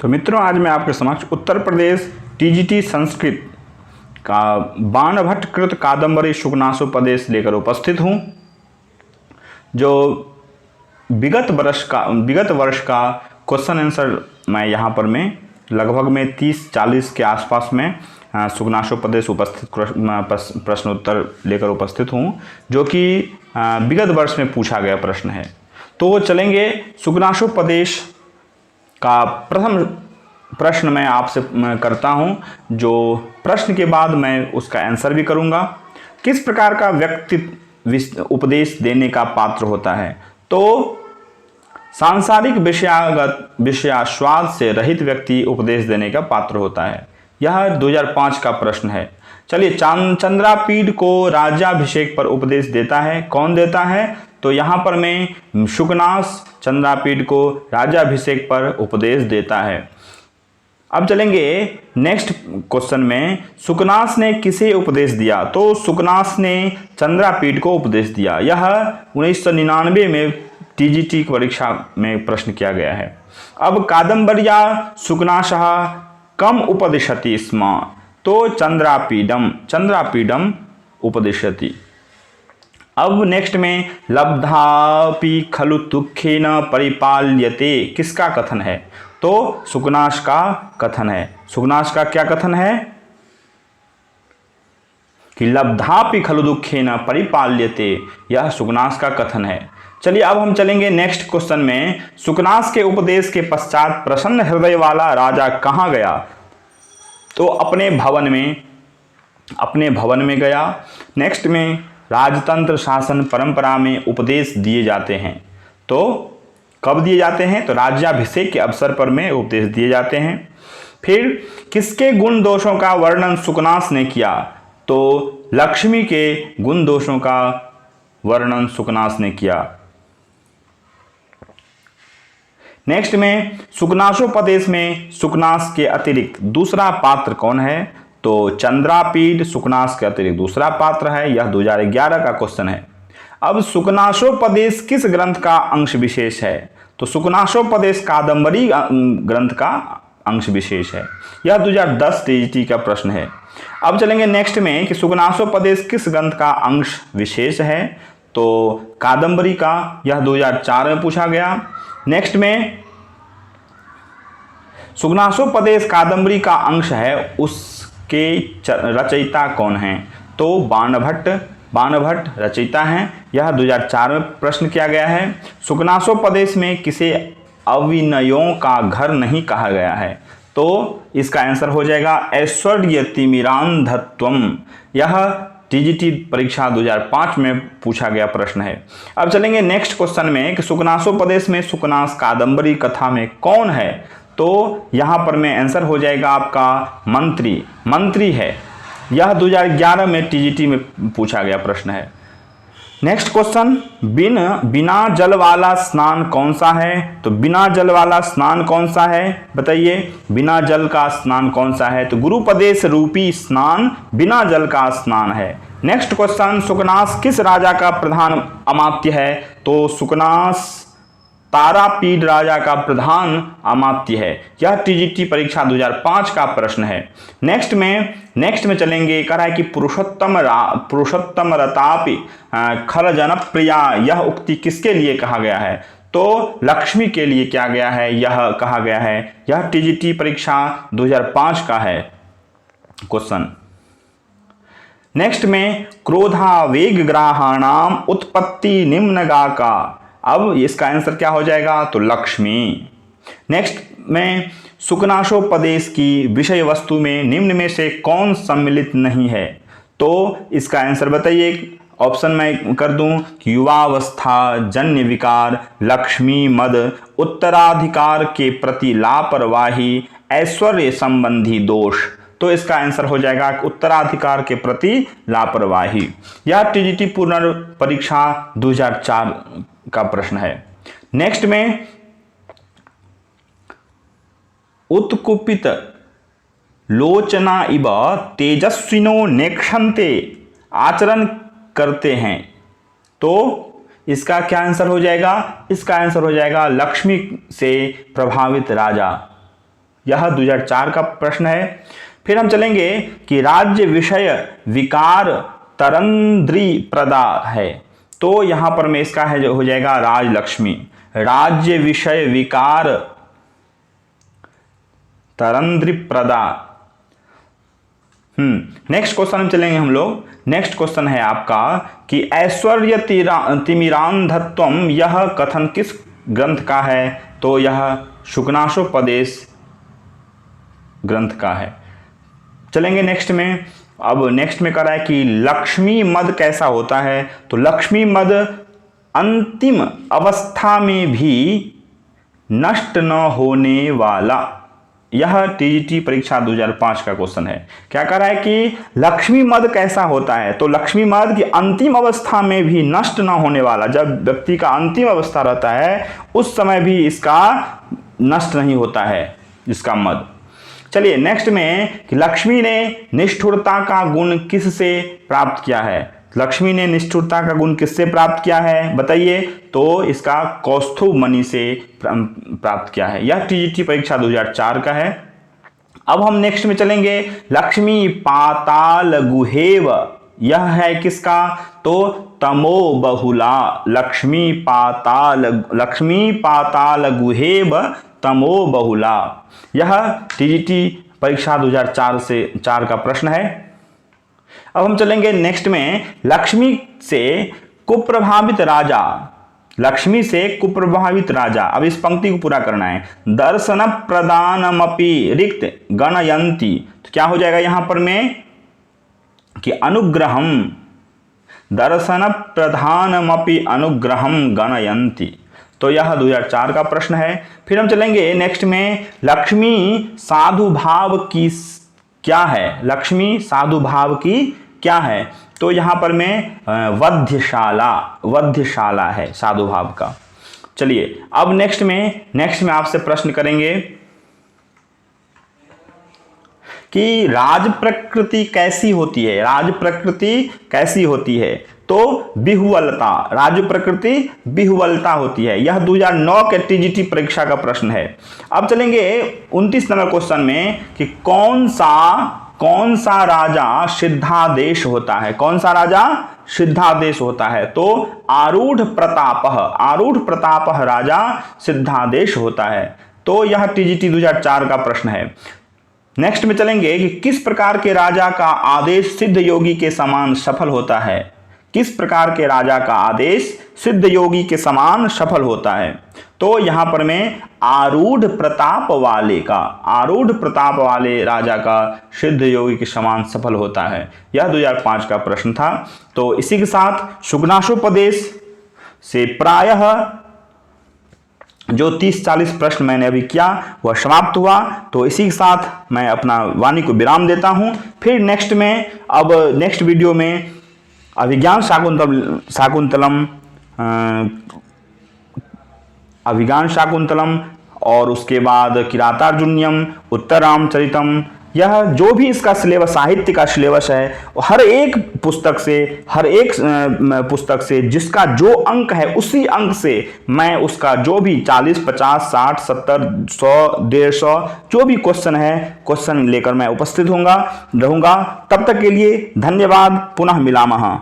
तो मित्रों, आज मैं आपके समक्ष उत्तर प्रदेश टीजीटी संस्कृत का बाणभट्ट कृत कादंबरी शुकनासोपदेश लेकर उपस्थित हूँ, जो विगत वर्ष का क्वेश्चन आंसर मैं यहाँ पर लगभग 30-40 के आसपास में शुकनासोपदेश उपस्थित प्रश्न उत्तर लेकर उपस्थित हूँ, जो कि विगत वर्ष में पूछा गया प्रश्न है। तो चलेंगे शुकनासोपदेश का प्रथम प्रश्न मैं आपसे करता हूं, जो प्रश्न के बाद मैं उसका आंसर भी करूंगा। किस प्रकार का व्यक्ति उपदेश देने का पात्र होता है? तो सांसारिक विषयास्वाद से रहित व्यक्ति उपदेश देने का पात्र होता है। यह 2005 का प्रश्न है। चलिए, चंद्रापीड को राज्याभिषेक पर उपदेश देता है। कौन देता है? तो यहाँ पर मैं शुकनास चंद्रापीड को राज्याभिषेक पर उपदेश देता है। अब चलेंगे नेक्स्ट क्वेश्चन में। शुकनास ने किसे उपदेश दिया? तो शुकनास ने चंद्रापीड को उपदेश दिया। यह 1999 में टीजीटी की परीक्षा में प्रश्न किया गया है। अब कादंबर्या शुकनासः कम उपदिशति स्म? तो चंद्रापीडम उपदिशति। अब नेक्स्ट में लब्धापि खलु दुःखेन परिपाल्यते किसका कथन है? तो शुकनास का कथन है। शुकनास का क्या कथन है? कि लब्धापि खलु दुःखेन परिपाल्यते, यह शुकनास का कथन है। चलिए, अब हम चलेंगे नेक्स्ट क्वेश्चन में। शुकनास के उपदेश के पश्चात प्रसन्न हृदय वाला राजा कहाँ गया? तो अपने भवन में गया। नेक्स्ट में राजतंत्र शासन परंपरा में उपदेश दिए जाते हैं। तो कब दिए जाते हैं? तो राज्याभिषेक के अवसर पर में उपदेश दिए जाते हैं। फिर किसके गुण दोषों का वर्णन शुकनास ने किया? तो लक्ष्मी के गुण दोषों का वर्णन शुकनास ने किया। नेक्स्ट में शुकनासोपदेश में शुकनास के अतिरिक्त दूसरा पात्र कौन है? तो चंद्रापीड शुकनास के अतिरिक्त दूसरा पात्र है। यह 2011 का क्वेश्चन है। अब शुकनासोपदेश किस ग्रंथ का अंश विशेष है? तो शुकनासोपदेश कादंबरी ग्रंथ का अंश विशेष है। यह 2010 टीजीटी का प्रश्न है। अब चलेंगे नेक्स्ट में कि शुकनासोपदेश किस ग्रंथ का अंश विशेष है? तो कादंबरी का। यह 2004 में पूछा गया। नेक्स्ट में शुकनासोपदेश कादंबरी का अंश है, उसके रचयिता कौन हैं? तो बाणभट्ट रचयिता हैं। यह 2004 में प्रश्न किया गया है। शुकनासोपदेश में किसे अविनयों का घर नहीं कहा गया है? तो इसका आंसर हो जाएगा ऐश्वर्यतिमिरांधत्वम। यह टीजीटी परीक्षा 2005 में पूछा गया प्रश्न है। अब चलेंगे नेक्स्ट क्वेश्चन में कि शुकनासोपदेश में शुकनास कादंबरी कथा में कौन है? तो यहाँ पर में आंसर हो जाएगा आपका मंत्री है। यह 2011 में टीजीटी में पूछा गया प्रश्न है। नेक्स्ट क्वेश्चन, बिना जल वाला स्नान कौन सा है? तो बिना जल वाला स्नान कौन सा है? बताइए, बिना जल का स्नान कौन सा है? तो गुरुपदेश रूपी स्नान बिना जल का स्नान है। नेक्स्ट क्वेश्चन, शुकनास किस राजा का प्रधान अमात्य है? तो शुकनास तारापीड राजा का प्रधान अमात्य है। यह टीजीटी परीक्षा 2005 का प्रश्न है। नेक्स्ट में चलेंगे। कह रहा है कि पुरुषोत्तम रतापि खल जनप्रिया, यह उक्ति किसके लिए कहा गया है? तो लक्ष्मी के लिए क्या गया है? यह कहा गया है। यह टीजीटी परीक्षा 2005 का है क्वेश्चन। नेक्स्ट में क्रोधावेग ग्राहाणाम उत्पत्ति निम्नगा का। अब इसका आंसर क्या हो जाएगा? तो लक्ष्मी। नेक्स्ट में शुकनासोपदेश की विषय वस्तु में निम्न में से कौन सम्मिलित नहीं है? तो इसका आंसर बताइए। ऑप्शन मैं कर दूं कि युवावस्था, जन्य विकार, लक्ष्मी मद, उत्तराधिकार के प्रति लापरवाही, ऐश्वर्य संबंधी दोष। तो इसका आंसर हो जाएगा उत्तराधिकार के प्रति लापरवाही। यह टीजीटी पुनर्परीक्षा 2004 का प्रश्न है। नेक्स्ट में उत्कुपित लोचना इव तेजस्विनो नेक्षन्ते आचरण करते हैं। तो इसका क्या आंसर हो जाएगा? इसका आंसर हो जाएगा लक्ष्मी से प्रभावित राजा। यह 2004 का प्रश्न है। फिर हम चलेंगे कि राज्य विषय विकार तरंद्री प्रदा है, तो यहां पर में इसका है जो हो जाएगा राजलक्ष्मी। राज्य विषय विकार तरंद्री प्रदा। नेक्स्ट क्वेश्चन में चलेंगे हम लोग। नेक्स्ट क्वेश्चन है आपका कि ऐश्वर्य तिमिरांधत्वम यह कथन किस ग्रंथ का है, तो यह शुकनासोपदेश ग्रंथ का है। चलेंगे नेक्स्ट में। अब नेक्स्ट में कह रहा है कि लक्ष्मी मद कैसा होता है, तो लक्ष्मी मद अंतिम अवस्था में भी नष्ट न होने वाला। यह टीजीटी परीक्षा 2005 का क्वेश्चन है। क्या कह रहा है कि लक्ष्मी मद कैसा होता है, तो लक्ष्मी मद की अंतिम अवस्था में भी नष्ट न होने वाला। जब व्यक्ति का अंतिम अवस्था रहता है उस समय भी इसका नष्ट नहीं होता है इसका मद। चलिए नेक्स्ट में कि लक्ष्मी ने निष्ठुरता का गुण किससे प्राप्त किया है, लक्ष्मी ने निष्ठुरता का गुण किससे प्राप्त किया है बताइए, तो इसका कौस्तुभ मणि से प्राप्त किया है। यह टीजीटी परीक्षा 2004 का है। अब हम नेक्स्ट में चलेंगे। लक्ष्मी पाताल गुहेव, यह है किसका, तो तमो बहुला। लक्ष्मी पाताल गुहेव तमो बहुला, यह टीजीटी परीक्षा 2004 से 4 का प्रश्न है। अब हम चलेंगे नेक्स्ट में। लक्ष्मी से कुप्रभावित राजा, लक्ष्मी से कुप्रभावित राजा। अब इस पंक्ति को पूरा करना है। दर्शन प्रदानमपि रिक्त गणयंती, तो क्या हो जाएगा यहां पर में कि अनुग्रहम, दर्शन प्रधानमपि अनुग्रहम गणयंती, तो यह 2004 का प्रश्न है। फिर हम चलेंगे नेक्स्ट में। लक्ष्मी साधु भाव की क्या है, लक्ष्मी साधु भाव की क्या है, तो यहां पर में वध्यशाला है साधु भाव का। चलिए अब नेक्स्ट में आपसे प्रश्न करेंगे कि राज प्रकृति कैसी होती है, राज प्रकृति कैसी होती है, तो बिहुवलता, राज्य प्रकृति बिहुवलता होती है। यह 2009 के टीजीटी परीक्षा का प्रश्न है। अब चलेंगे 29 नंबर क्वेश्चन में कि कौन सा राजा सिद्धादेश होता है, कौन सा राजा सिद्धादेश होता है, तो आरूढ़ प्रताप राजा सिद्धादेश होता है, तो यह टीजीटी 2004 का प्रश्न है। नेक्स्ट में चलेंगे कि किस प्रकार के राजा का आदेश सिद्ध योगी के समान सफल होता है, किस प्रकार के राजा का आदेश सिद्ध योगी के समान सफल होता है, तो यहां पर में आरूढ़ प्रताप वाले राजा का सिद्ध योगी के समान सफल होता है। यह 2005 का प्रश्न था। तो इसी के साथ शुकनासोपदेश से प्रायः जो 30-40 प्रश्न मैंने अभी किया वह समाप्त हुआ। तो इसी के साथ मैं अपना वाणी को विराम देता हूं। फिर नेक्स्ट वीडियो में अभिज्ञान शाकुंतलम और उसके बाद किरातार्जुनीयम, उत्तर रामचरितम, यह जो भी इसका सिलेबस, साहित्य का सिलेबस है, हर एक पुस्तक से जिसका जो अंक है उसी अंक से मैं उसका जो भी 40, 50, 60, 70, 100, 150 जो भी क्वेश्चन लेकर मैं उपस्थित रहूंगा। तब तक के लिए धन्यवाद। पुनः मिलामः।